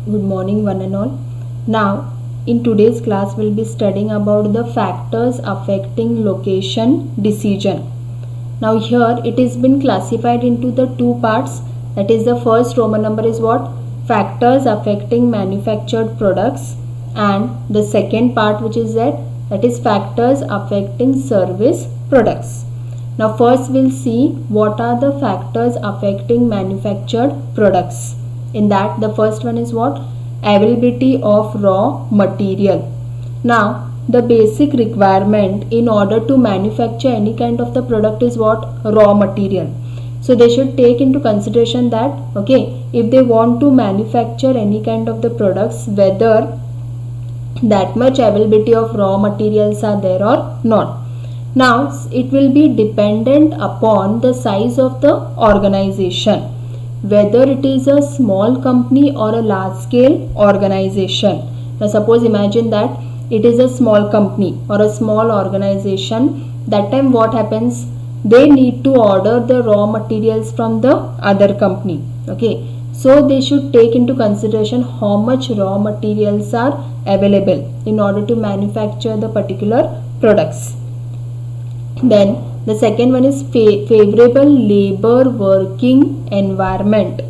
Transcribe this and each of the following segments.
Good morning, one and all. Now, in today's class, we'll be studying about the factors affecting location decision. Now, here it has been classified into the two parts. That is, the first Roman number is what? Factors affecting manufactured products, and the second part, which is that is factors affecting service products. Now, first we'll see what are the factors affecting manufactured products. In that, the first one is what? Availability of raw material. Now, the basic requirement in order to manufacture any kind of the product is what? Raw material. So they should take into consideration that, okay, if they want to manufacture any kind of the products, whether that much availability of raw materials are there or not. Now, it will be dependent upon the size of the organization, whether it is a small company or a large scale organization. Now, suppose imagine that it is a small company or a small organization. That time what happens? They need to order the raw materials from the other company. Okay, so they should take into consideration how much raw materials are available in order to manufacture the particular products. Then the second one is favorable labor working environment.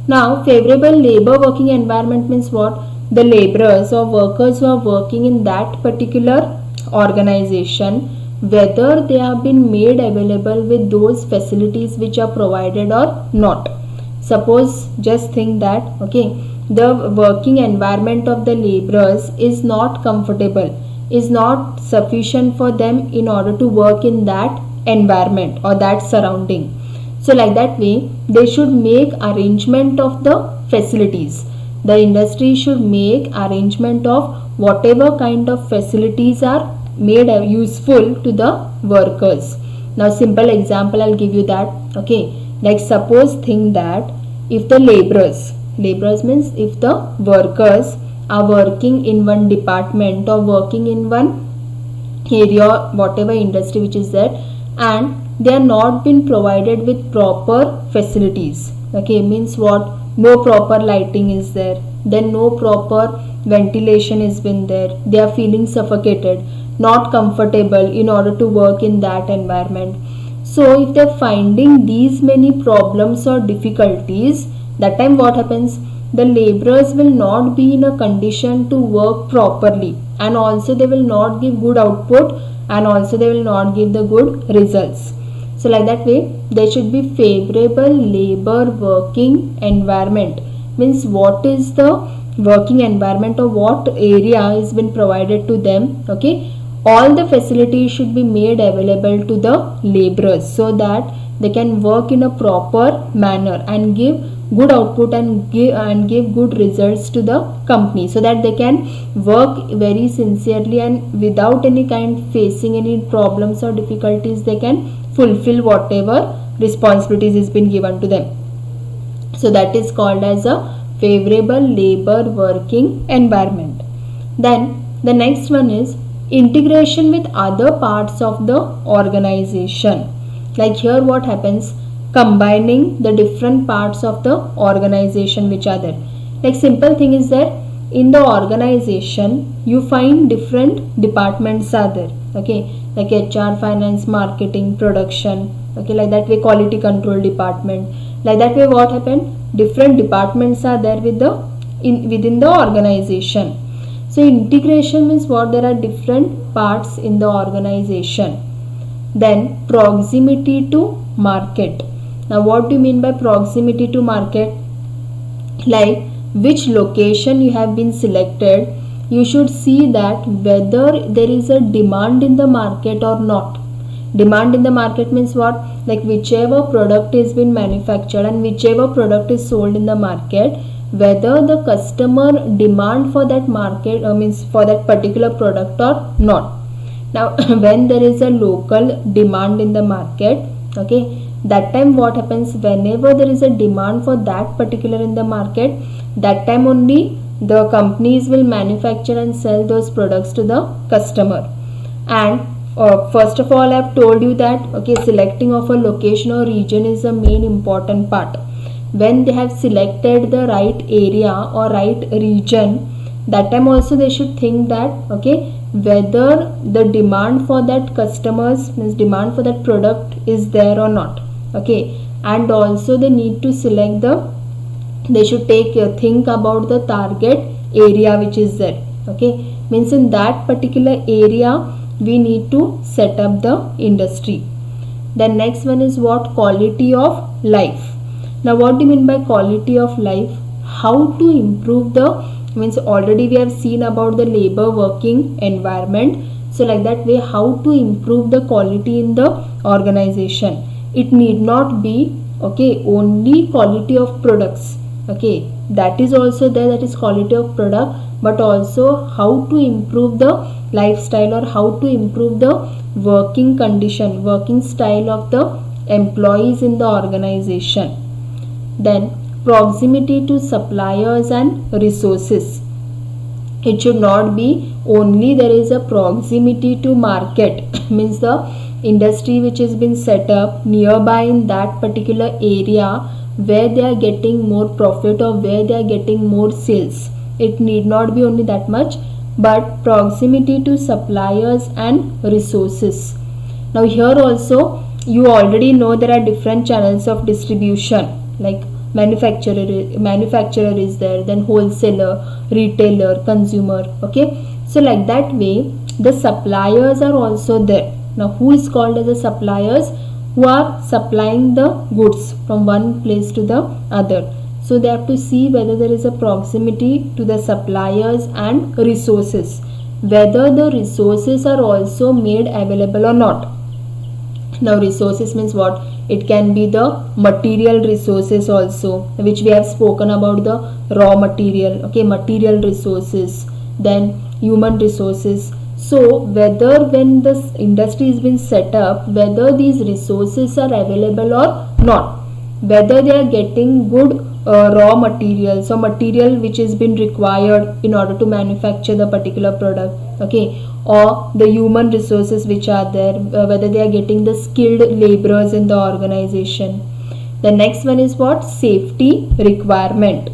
Now, favorable labor working environment means what? The laborers or workers who are working in that particular organization, whether they have been made available with those facilities which are provided or not. Suppose just think that, okay, the working environment of the laborers is not comfortable, is not sufficient for them in order to work in that environment or that surrounding. So like that way, they should make arrangement of the facilities. The industry should make arrangement of whatever kind of facilities are made useful to the workers. Now, simple example I'll give you that. Okay, like suppose think that if the laborers means if the workers are working in one department or working in one area, whatever industry which is there, and they are not been provided with proper facilities. Okay, means what? No proper lighting is there, then no proper ventilation has been there, they are feeling suffocated, not comfortable in order to work in that environment. So if they are finding these many problems or difficulties, that time what happens? The laborers will not be in a condition to work properly, and also they will not give good output, and also they will not give the good results. So like that way, there should be favorable labor working environment. Means what is the working environment or what area has been provided to them. Okay, all the facilities should be made available to the laborers so that they can work in a proper manner and give good output and give good results to the company, so that they can work very sincerely and without any kind facing any problems or difficulties, they can fulfill whatever responsibilities is been given to them. So that is called as a favorable labor working environment. Then the next one is integration with other parts of the organization. Like here what happens? Combining the different parts of the organization which are there. Like simple thing is that in the organization you find different departments are there. Okay, like HR, finance, marketing, production. Okay, like that way quality control department. Like that way what happened? Different departments are there with the within the organization. So integration means what? There are different parts in the organization. Then proximity to market. Now what do you mean by proximity to market? Like which location you have been selected, you should see that whether there is a demand in the market or not. Demand in the market means what? Like whichever product is been manufactured and whichever product is sold in the market, whether the customer demand for that market means for that particular product or not. Now when there is a local demand in the market, okay, that time what happens? Whenever there is a demand for that particular in the market, that time only the companies will manufacture and sell those products to the customer. And first of all, I have told you that, okay, selecting of a location or region is the main important part. when they have selected the right area or right region, that time also they should think that okay, whether the demand for that customers means demand for that product is there or not. Okay, and also they need to select they should think about the target area which is there. Okay, means in that particular area we need to set up the industry. Then next one is what? Quality of life. Now what do you mean by quality of life? How to improve the means already we have seen about the labor working environment. So like that way, how to improve the quality in the organization. It need not be okay only quality of products. Okay, that is also there, that is quality of product, but also how to improve the lifestyle or how to improve the working condition, working style of the employees in the organization. Then proximity to suppliers and resources. It should not be only there is a proximity to market means the industry which has been set up nearby in that particular area where they are getting more profit or where they are getting more sales. It need not be only that much, but proximity to suppliers and resources. Now here also you already know there are different channels of distribution, like manufacturer is there, then wholesaler, retailer, consumer. Okay, so like that way the suppliers are also there. Now who is called as the suppliers? Who are supplying the goods from one place to the other. So they have to see whether there is a proximity to the suppliers and resources, whether the resources are also made available or not. Now resources means what? It can be the material resources also, which we have spoken about, the raw material. Okay, material resources, then human resources. So whether when this industry has been set up, whether these resources are available or not, whether they are getting good raw materials or material which has been required in order to manufacture the particular product. Okay, or the human resources which are there, whether they are getting the skilled laborers in the organization. The next one is what? Safety requirement.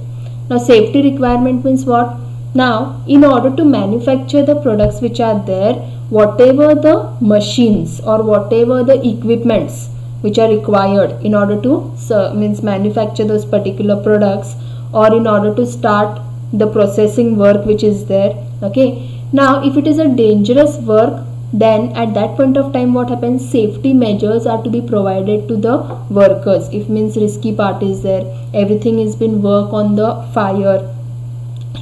Now safety requirement means what? Now in order to manufacture the products which are there, whatever the machines or whatever the equipments which are required in order to manufacture those particular products, or in order to start the processing work which is there. Okay, now if it is a dangerous work, then at that point of time what happens? Safety measures are to be provided to the workers. If means risky part is there, everything is been work on the fire,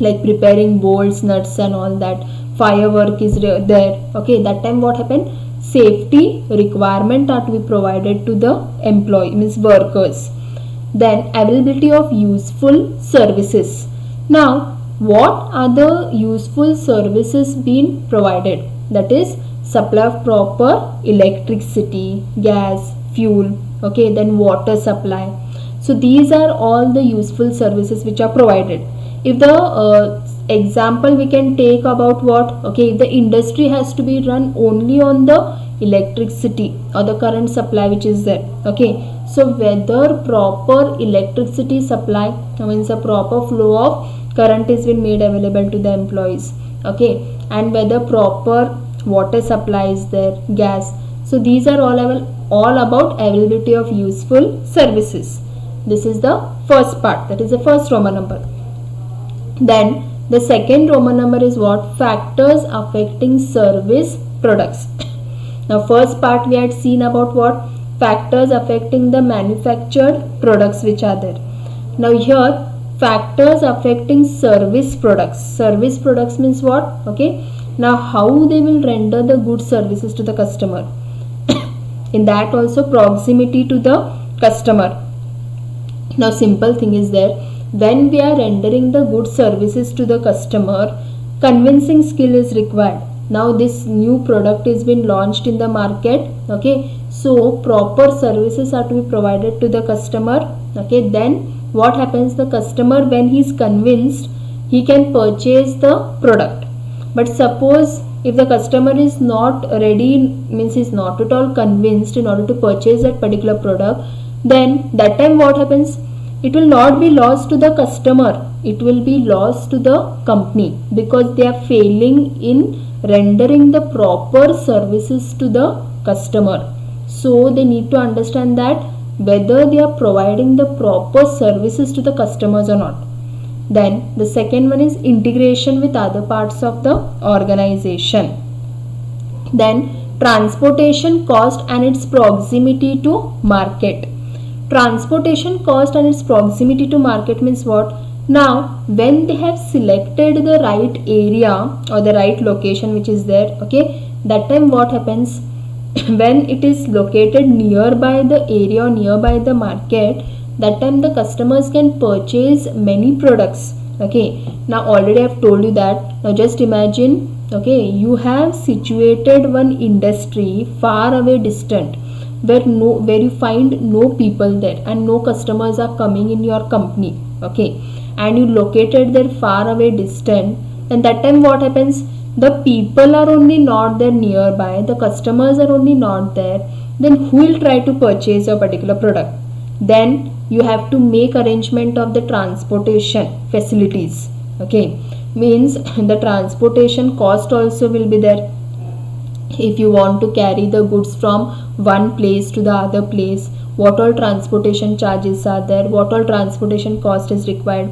like preparing bolts, nuts and all that, firework is there. Okay, that time what happened? Safety requirement are to be provided to the employee means workers. Then availability of useful services. Now what are the useful services being provided? That is supply of proper electricity, gas, fuel. Okay, then water supply. So these are all the useful services which are provided. If the example we can take about what? Okay, the industry has to be run only on the electricity or the current supply which is there. Okay, so whether proper electricity supply means a proper flow of current is been made available to the employees. Okay, and whether proper water supply is there, gas. So these are all about availability of useful services. This is the first part, that is the first Roman number. Then the second Roman number is what? Factors affecting service products. Now first part we had seen about what? Factors affecting the manufactured products which are there. Now here factors affecting service products. Service products means what? Okay, now how they will render the good services to the customer. In that also proximity to the customer. Now simple thing is there, when we are rendering the good services to the customer, convincing skill is required. Now this new product is been launched in the market. Okay, so proper services are to be provided to the customer. Okay, then what happens? The customer, when he is convinced, he can purchase the product. But suppose if the customer is not ready, means is not at all convinced in order to purchase that particular product, then that time what happens? it will not be lost to the customer, it will be lost to the company, because they are failing in rendering the proper services to the customer. So they need to understand that whether they are providing the proper services to the customers or not. Then the second one is integration with other parts of the organization. Then transportation cost and its proximity to market. Transportation cost and its proximity to market means what? Now when they have selected the right area or the right location which is there, okay, that time what happens? When it is located nearby the area or nearby the market, that time the customers can purchase many products. Okay, now already I have told you that. Now just imagine, okay, you have situated one industry far away distant, where you find no people there and no customers are coming in your company, okay, and you located there far away distant, and that time what happens? The people are only not there nearby, the customers are only not there, then who will try to purchase your particular product? Then you have to make arrangement of the transportation facilities, okay, means the transportation cost also will be there. If you want to carry the goods from one place to the other place, what all transportation charges are there, what all transportation cost is required.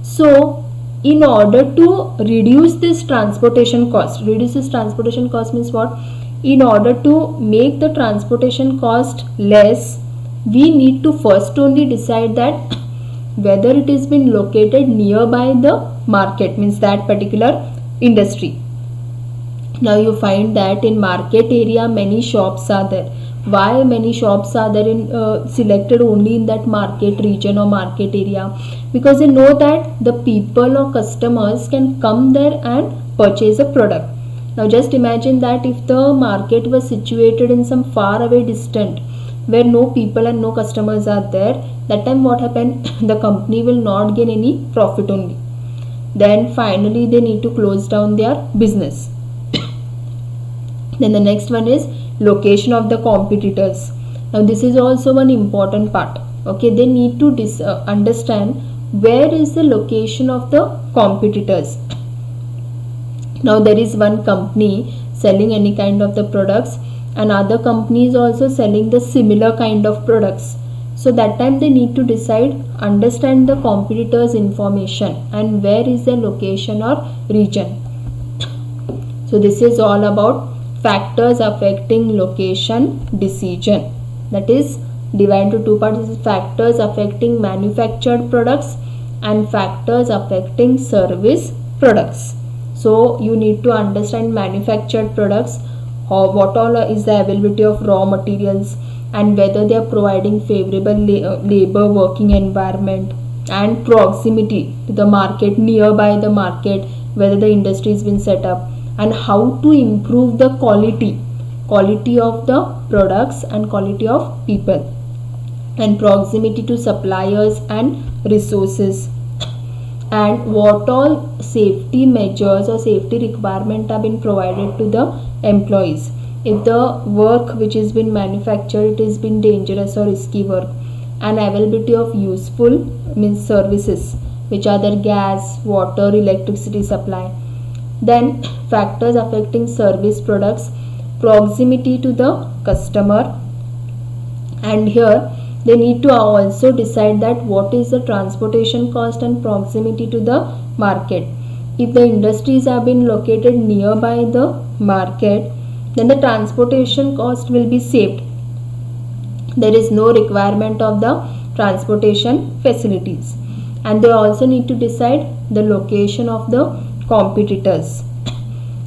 So in order to reduce this transportation cost means what? In order to make the transportation cost less, we need to first only decide that whether it is been located nearby the market, means that particular industry. Now you find that in market area many shops are there. Why many shops are there in selected only in that market region or market area? Because they know that the people or customers can come there and purchase a product. Now just imagine that if the market was situated in some far away distant where no people and no customers are there, that time what happened? The company will not gain any profit only. Then finally they need to close down their business. Then the next one is location of the competitors. Now this is also one important part. Okay, they need to understand where is the location of the competitors. Now there is one company selling any kind of the products, and other companies also selling the similar kind of products. So that time they need to decide, understand the competitors information and where is the location or region. So this is all about factors affecting location decision. That is divided into two parts. This is factors affecting manufactured products and factors affecting service products. So you need to understand manufactured products, what all is the availability of raw materials and whether they are providing favorable labor working environment, and proximity to the market, nearby the market, whether the industry has been set up, and how to improve the quality of the products and quality of people, and proximity to suppliers and resources, and what all safety measures or safety requirement have been provided to the employees. If the work which has been manufactured, it has been dangerous or risky work, and availability of useful means services, which are the gas, water, electricity supply. Then factors affecting service products, proximity to the customer, and here they need to also decide that what is the transportation cost and proximity to the market. If the industries have been located nearby the market, then the transportation cost will be saved. There is no requirement of the transportation facilities. And they also need to decide the location of the competitors.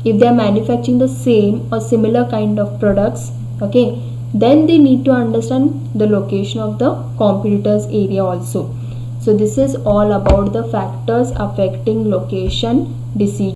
If they are manufacturing the same or similar kind of products, okay, then they need to understand the location of the competitors area also. So this is all about the factors affecting location decision.